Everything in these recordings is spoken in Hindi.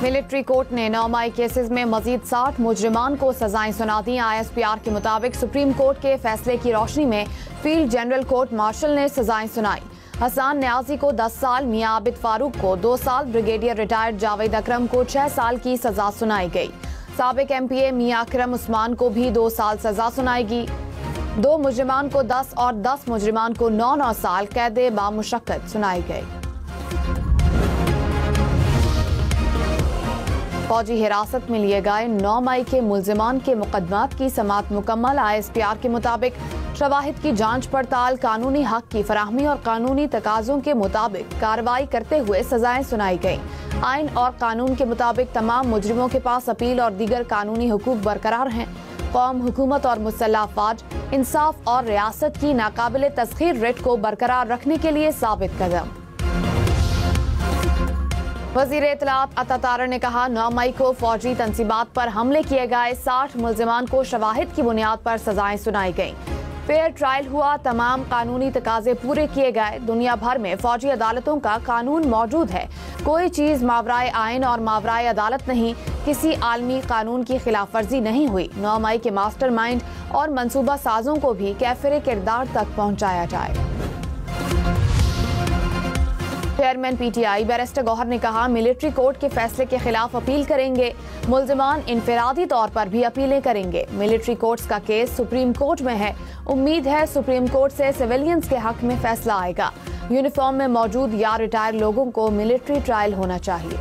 मिलिट्री कोर्ट ने 9 मई केसेस में मजीद 60 मुजरिमान को सजाएं सुना दी। ISPR के मुताबिक सुप्रीम कोर्ट के फैसले की रोशनी में फील्ड जनरल कोर्ट मार्शल ने सजाएं सुनाई। हसन न्याजी को 10 साल, मियां आबिद फारूक को 2 साल, ब्रिगेडियर रिटायर्ड जावेद अकरम को 6 साल की सजा सुनाई गई। साबिक MPA मियां अकरम उस्मान को भी 2 साल सजा सुनाएगी। 2 मुजरिमान को 10 और 10 मुजरिमान को 9-9 साल कैद बामुशक्कत सुनाई गई। फौजी हिरासत में लिए गए 9 मई के मुल्जिमान के मुकदमात की समाअत मुकम्मल। ISPR के मुताबिक शवाहिद की जांच पड़ताल, कानूनी हक की फराहमी और कानूनी तकाजों के मुताबिक कार्रवाई करते हुए सजाएं सुनाई गई। आइन और कानून के मुताबिक तमाम मुजरिमों के पास अपील और दीगर कानूनी हुकूक बरकरार हैं। कौम, हुकूमत और मुसल्लह अफवाज इंसाफ और रियासत की नाकाबिल तस्खीर रिट को बरकरार रखने के लिए साबित कदम। वज़ीर इत्तलात अता तारर ने कहा, 9 मई को फौजी तंसीबात पर हमले किए गए 60 मुल्जिमान को शवाहिद की बुनियाद पर सजाएं सुनाई गईं। फेयर ट्रायल हुआ, तमाम कानूनी तकाजे पूरे किए गए। दुनिया भर में फौजी अदालतों का कानून मौजूद है। कोई चीज मावराए आइन और मावराए अदालत नहीं। किसी आलमी कानून की खिलाफ वर्जी नहीं हुई। 9 मई के मास्टरमाइंड और मंसूबा साजों को भी कैफिर किरदार तक पहुंचाया जाए। चेयरमैन PTI बैरिस्टर गौहर ने कहा, मिलिट्री कोर्ट के फैसले के खिलाफ अपील करेंगे। मुल्जिमान इनफरादी तौर पर भी अपीलें करेंगे। मिलिट्री कोर्ट्स का केस सुप्रीम कोर्ट में है। उम्मीद है सुप्रीम कोर्ट से सिविलियंस के हक में फैसला आएगा। यूनिफॉर्म में मौजूद या रिटायर लोगों को मिलिट्री ट्रायल होना चाहिए।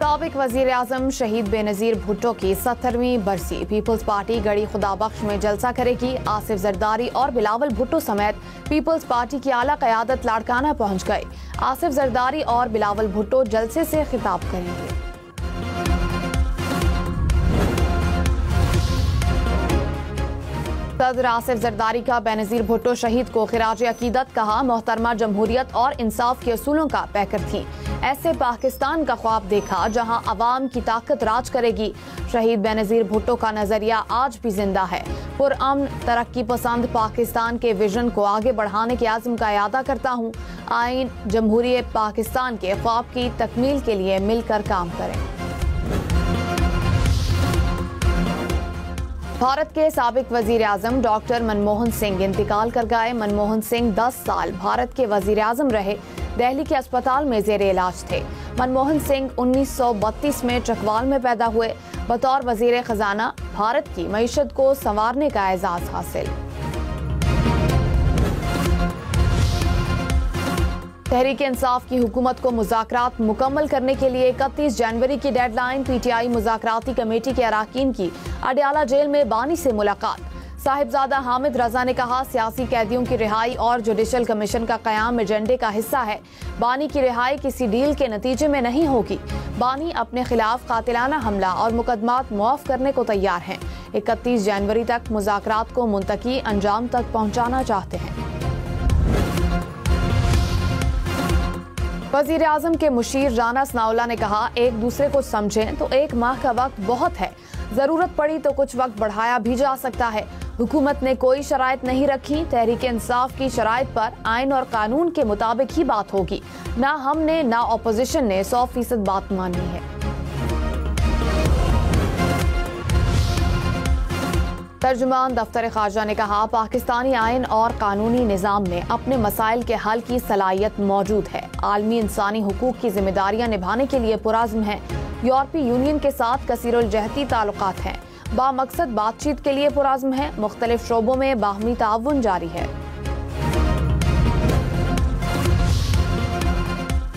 साबिक वजीर आजम शहीद बेनजीर भुट्टो की 70वीं बरसी। पीपल्स पार्टी गढ़ी खुदाबख्श में जलसा करेगी। आसिफ जरदारी और बिलावल भुट्टो समेत पीपल्स पार्टी की आला क़यादत लाड़काना पहुंच गए। आसिफ जरदारी और बिलावल भुट्टो जलसे से खिताब करेंगे। सदर आसिफ जरदारी का बेनजीर भुट्टो शहीद को खिराज अकीदत कहा। मोहतरमा जमहूरियत और इंसाफ के असूलों का पैकर थी। ऐसे पाकिस्तान का ख्वाब देखा जहां अवाम की ताकत राज करेगी। शहीद बेनजीर भुट्टो का नजरिया आज भी जिंदा है। पुरअमन, तरक्की पसंद पाकिस्तान के विजन को आगे बढ़ाने के आज़म का इरादा करता हूँ। आइन जमहूरी पाकिस्तान के ख्वाब की तकमील के लिए मिलकर काम करें। भारत के साबिक वजीर आजम डॉक्टर मनमोहन सिंह इंतकाल कर गए। मनमोहन सिंह 10 साल भारत के वजीर आजम रहे। दिल्ली के अस्पताल में जेरे इलाज थे। मनमोहन सिंह 1932 में चकवाल में पैदा हुए। बतौर वजीर खजाना भारत की मईशत को संवारने का एजाज हासिल। तहरीक इंसाफ की हुकूमत को मुज़ाकरात मुकम्मल करने के लिए 31 जनवरी की डेडलाइन। PTI मुज़ाकराती कमेटी के अराकीन की अडयाला जेल में बानी से मुलाकात। साहिबजादा हामिद रजा ने कहा, सियासी कैदियों की रिहाई और जुडिशल कमीशन का कयाम एजेंडे का हिस्सा है। बानी की रिहाई किसी डील के नतीजे में नहीं होगी। बानी अपने खिलाफ कातिलाना हमला और मुकदमात मुआफ करने को तैयार हैं। 31 जनवरी तक मुज़ाकरात को मुंतकी अंजाम तक पहुँचाना चाहते हैं। वजीर आजम के मुशीर राना सनाउल्लाह ने कहा, एक दूसरे को समझें तो 1 माह का वक्त बहुत है। जरूरत पड़ी तो कुछ वक्त बढ़ाया भी जा सकता है। हुकूमत ने कोई शराइत नहीं रखी। तहरीक इंसाफ की शराइत पर आइन और कानून के मुताबिक ही बात होगी। ना हमने ना अपोजिशन ने 100% बात मानी है। तर्जुमान दफ्तर खारजा ने कहा, पाकिस्तानी आइन और कानूनी निज़ाम में अपने मसाइल के हल की सलाहियत मौजूद है। आलमी इंसानी हुकूक की जिम्मेदारियां निभाने के लिए पुराज़्म है। यूरोपीय यूनियन के साथ कसीरुल-जहती ताल्लुकात हैं। बामकसद बातचीत के लिए पुराज़्म है। मुख्तलिफ शोबों में बाहमी ताउन जारी है।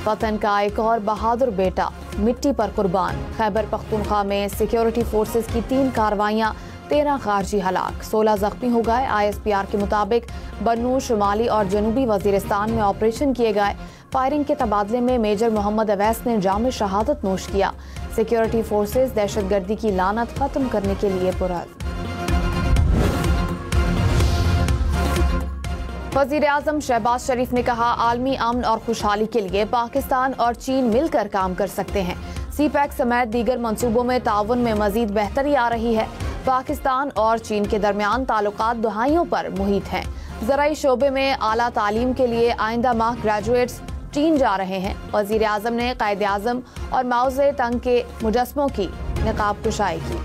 वतन का एक और बहादुर बेटा मिट्टी पर कुर्बान। खैबर पख्तूनख्वा में सिक्योरिटी फोर्सेज की 3 कार्रवाइयाँ, 13 खारजी हलाक, 16 जख्मी हो गए। ISPR के मुताबिक बन्नू, शुमाली और जनूबी वजीरिस्तान में ऑपरेशन किए गए। फायरिंग के तबादले में मेजर मोहम्मद अवैस ने जाम शहादत नोश किया। सिक्योरिटी फोर्सेज दहशतगर्दी की लानत खत्म करने के लिए पुरअज़्म। वज़ीर आज़म शहबाज शरीफ ने कहा, आलमी अमन और खुशहाली के लिए पाकिस्तान और चीन मिलकर काम कर सकते हैं। CPEC समेत दीगर मंसूबों में ताउन में मजीद बेहतरी आ रही है। पाकिस्तान और चीन के दरमियान ताल्लुकात दहाइयों पर मुहित हैं। ज़राई शोबे में आला तालीम के लिए आइंदा माह ग्रेजुएट्स चीन जा रहे हैं। वज़ीर आज़म ने कायदे आज़म और माओ ज़े तंग के मुजस्समों की नकाब कुशाई की।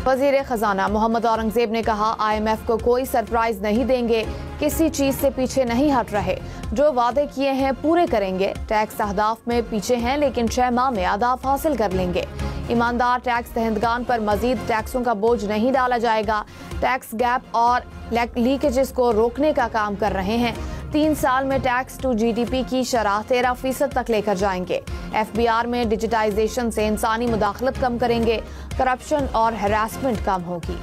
वज़ीर खजाना मोहम्मद औरंगज़ेब ने कहा, IMF को कोई सरप्राइज नहीं देंगे, किसी चीज से पीछे नहीं हट रहे, जो वादे किए हैं पूरे करेंगे। टैक्स अहदाफ में पीछे हैं लेकिन 6 माह में अहदाफ हासिल कर लेंगे। ईमानदार टैक्स दहिंदगान पर मजीद टैक्सों का बोझ नहीं डाला जाएगा। टैक्स गैप और लीकेजेस को रोकने का काम कर रहे हैं। 3 साल में टैक्स टू GDP की शरह 13% तक लेकर जाएंगे। FBR में डिजिटाइजेशन से इंसानी मुदाखलत कम करेंगे। करप्शन और हैरेसमेंट कम होगी।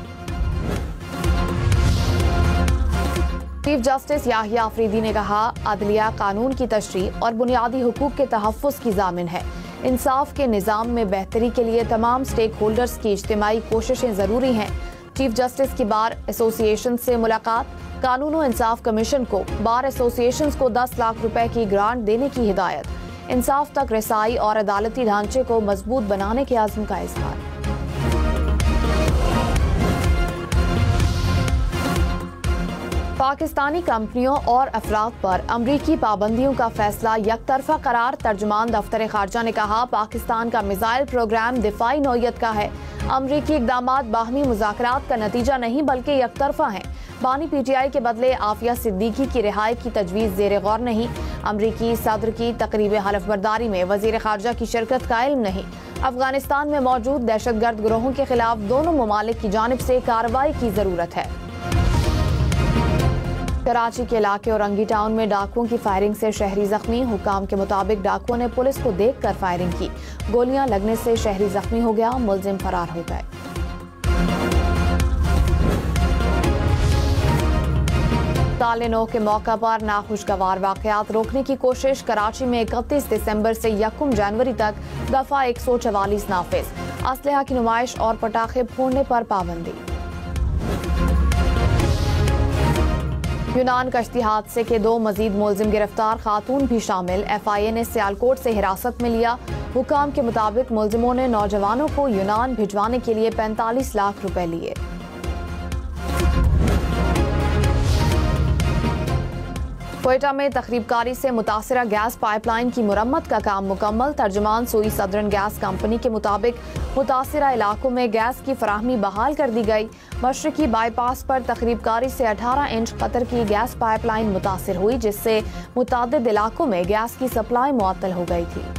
चीफ जस्टिस याहिया अफरीदी ने कहा, अदलिया कानून की तशरीह और बुनियादी हुकूक के तहफ़्फ़ुज़ की ज़ामिन है। इंसाफ के निज़ाम में बेहतरी के लिए तमाम स्टेक होल्डर्स की इज्तिमाई कोशिशें ज़रूरी हैं। चीफ जस्टिस की बार एसोसिएशन से मुलाकात। कानून और इंसाफ कमीशन को बार एसोसिएशंस को 10 लाख रुपए की ग्रांट देने की हिदायत। इंसाफ तक रसाई और अदालती ढांचे को मजबूत बनाने के आज़म का इज़हार। पाकिस्तानी कंपनियों और अफराद पर अमरीकी पाबंदियों का फैसला यकतरफा करार। तर्जुमान दफ्तर खारजा ने कहा, पाकिस्तान का मिसाइल प्रोग्राम दिफाई नौयत का है। अमरीकी इक़दामात बाहमी मुज़ाकरात का नतीजा नहीं बल्कि यकतरफा हैं। बानी PTI के बदले आफिया सिद्दीकी की रिहाई की तजवीज़ ज़ेर गौर नहीं। अमरीकी सदर की तकरीब हलफबरदारी में वज़ीर खारजा की शिरकत का इल्म नहीं। अफगानिस्तान में मौजूद दहशतगर्द गिरोहों के खिलाफ दोनों ममालिक की जानिब से कार्रवाई की ज़रूरत है। कराची के इलाके औरंगी टाउन में डाकुओं की फायरिंग से शहरी जख्मी। हुकाम के मुताबिक डाकुओं ने पुलिस को देखकर फायरिंग की। गोलियां लगने से शहरी जख्मी हो गया, मुलजिम फरार हो गए। साल नौ के मौका पर नाखुशगवार वाकयात रोकने की कोशिश। कराची में 31 दिसंबर से 1 जनवरी तक दफा 144 नाफिज। असलहा की नुमाइश और पटाखे फोड़ने पर पाबंदी। यूनान कश्ती हादसे के 2 मजीद मुलजिम गिरफ्तार, खातून भी शामिल। FIA ने सियालकोट से हिरासत में लिया। हुकाम के मुताबिक मुलजिमों ने नौजवानों को यूनान भिजवाने के लिए 45 लाख रुपए लिए। क्वेटा में तखरीबकारी से मुतासरा गैस पाइपलाइन की मुरम्मत का काम मुकम्मल। तर्जुमान सुई सदरन गैस कंपनी के मुताबिक मुतासरा इलाकों में गैस की फराहमी बहाल कर दी गई। मशरकी बाईपास पर तखरीबकारी से 18 इंच कतर की गैस पाइपलाइन मुतासर हुई, जिससे मुतादिद इलाकों में गैस की सप्लाई मुअत्तल हो गई थी।